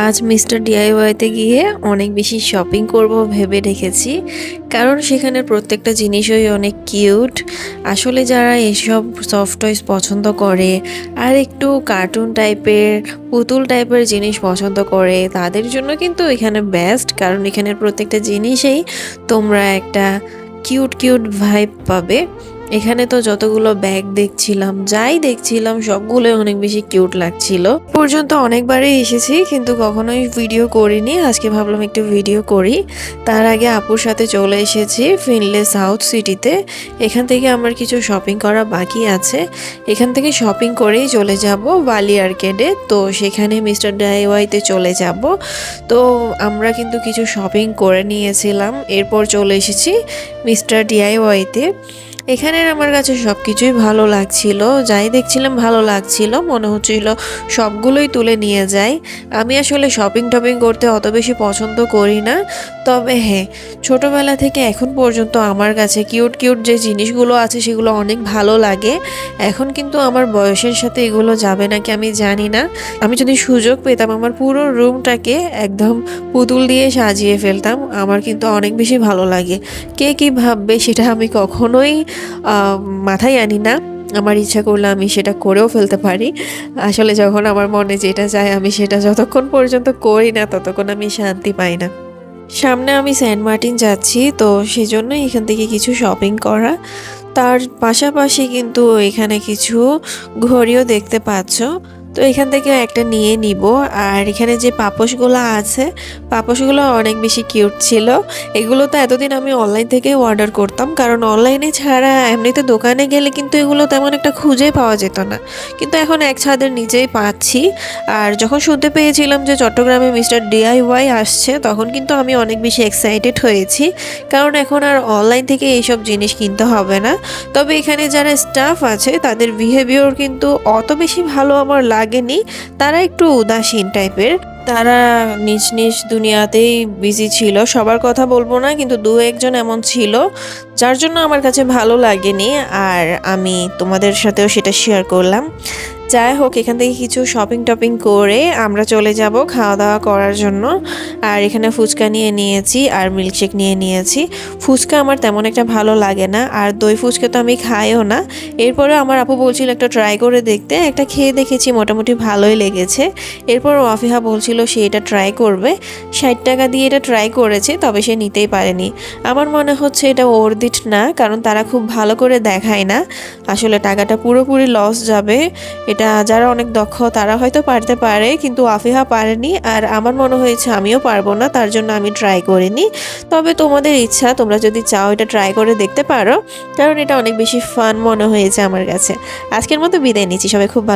আজ মিস্টার ডিআইওয়াইতে গিয়ে অনেক বেশি শপিং করব ভেবে রেখেছি, কারণ সেখানে প্রত্যেকটা জিনিসই অনেক কিউট। আসলে যারা এসব সফট টয়েস পছন্দ করে আর একটু কার্টুন টাইপের পুতুল টাইপের জিনিস পছন্দ করে তাদের জন্য কিন্তু এখানে বেস্ট, কারণ এখানের প্রত্যেকটা জিনিসেই তোমরা একটা কিউট কিউট ভাইব পাবে। এখানে তো যতগুলো ব্যাগ দেখছিলাম, যাই দেখছিলাম সবগুলো অনেক বেশি কিউট লাগছিল। পর্যন্ত অনেকবারই এসেছি কিন্তু কখনোই ভিডিও করিনি, আজকে ভাবলাম একটু ভিডিও করি। তার আগে আপুর সাথে চলে এসেছি ফিনলে সাউথ সিটিতে। এখান থেকে আমার কিছু শপিং করা বাকি আছে, এখান থেকে শপিং করেই চলে যাব বালি আর্কেডে। তো সেখানে মিস্টার ডিআইওয়াইতে চলে যাব। তো আমরা কিন্তু কিছু শপিং করে নিয়েছিলাম, এরপর চলে এসেছি মিস্টার ডিআইওয়াইতে। এখানের আমার কাছে সব কিছুই ভালো লাগছিল, যাই দেখছিলাম ভালো লাগছিল, মনে হচ্ছিল সবগুলোই তুলে নিয়ে যাই। আমি আসলে শপিং টপিং করতে অত বেশি পছন্দ করি না, তবে হ্যাঁ, ছোটোবেলা থেকে এখন পর্যন্ত আমার কাছে কিউট কিউট যে জিনিসগুলো আছে সেগুলো অনেক ভালো লাগে। এখন কিন্তু আমার বয়সের সাথে এগুলো যাবে নাকি আমি জানি না। আমি যদি সুযোগ পেতাম আমার পুরো রুমটাকে একদম পুতুল দিয়ে সাজিয়ে ফেলতাম, আমার কিন্তু অনেক বেশি ভালো লাগে। কে কী ভাববে সেটা আমি কখনোই মাথায় আনি না। আমার ইচ্ছা করলে আমি সেটা করেও ফেলতে পারি। আসলে যখন আমার মনে যেটা চায় আমি সেটা যতক্ষণ পর্যন্ত করি না ততক্ষণ আমি শান্তি পাই না। সামনে আমি সেন্ট মার্টিন যাচ্ছি, তো সেজন্য এখান থেকে কিছু শপিং করা। তার পাশাপাশি কিন্তু এখানে কিছু ঘড়িও দেখতে পাচ্ছ, তো এখান থেকে একটা নিয়ে নিব। আর এখানে যে পাপোশগুলো আছে, পাপোশগুলো অনেক বেশি কিউট ছিল। এগুলো তো এতদিন আমি অনলাইন থেকে অর্ডার করতাম, কারণ অনলাইনে ছাড়া এমনিতে দোকানে গেলে কিন্তু এগুলো তেমন একটা খুঁজে পাওয়া যেত না, কিন্তু এখন এক ছাদের নিচেই পাচ্ছি। আর যখন শুনতে পেয়েছিলাম যে চট্টগ্রামে মিস্টার ডিআইওয়াই আসছে, তখন কিন্তু আমি অনেক বেশি এক্সাইটেড হয়েছি, কারণ এখন আর অনলাইন থেকে এইসব জিনিস কিনতে হবে না। তবে এখানে যারা স্টাফ আছে তাদের বিহেভিয়ার কিন্তু অত বেশি ভালো আমার লাগেনি, তারা একটু উদাসীন টাইপের। তারা নিজ নিজ দুনিয়াতেই বিজি ছিল, সবার কথা বলবো না, কিন্তু দু একজন এমন ছিল যার জন্য আমার কাছে ভালো লাগেনি। আর আমি তোমাদের সাথেও সেটা শেয়ার করলাম। যাই হোক, এখান থেকে কিছু শপিং টপিং করে আমরা চলে যাব খাওয়া দাওয়া করার জন্য। আর এখানে ফুচকা নিয়ে নিয়েছি আর মিল্কশেক নিয়ে নিয়েছি। ফুচকা আমার তেমন একটা ভালো লাগে না, আর দই ফুচকা তো আমি খাইও না। এরপরে আমার আপু বলছিল একটা ট্রাই করে দেখতে, একটা খেয়ে দেখেছি, মোটামুটি ভালোই লেগেছে। এরপর ওয়াফিহা বলছিল সে এটা ট্রাই করবে, 60 টাকা দিয়ে এটা ট্রাই করেছে, তবে সে নিতেই পারেনি। আমার মনে হচ্ছে এটা ওরদিট না, কারণ তারা খুব ভালো করে দেখায় না। আসলে টাকাটা পুরোপুরি লস যাবে। এটা যারা অনেক দক্ষ তারা হয়তো পারতে পারে, কিন্তু ওয়াফিহা পারেনি, আর আমার মনে হয়েছে আমিও পারবো না, তার জন্য আমি ট্রাই করিনি। তবে তোমাদের ইচ্ছা, তোমরা যদি চাও এটা ট্রাই করে দেখতে পারো, কারণ এটা অনেক বেশি ফান মনে হয়েছে আমার কাছে। আজকের মতো বিদায় নিচ্ছি, সবাই খুব ভালো।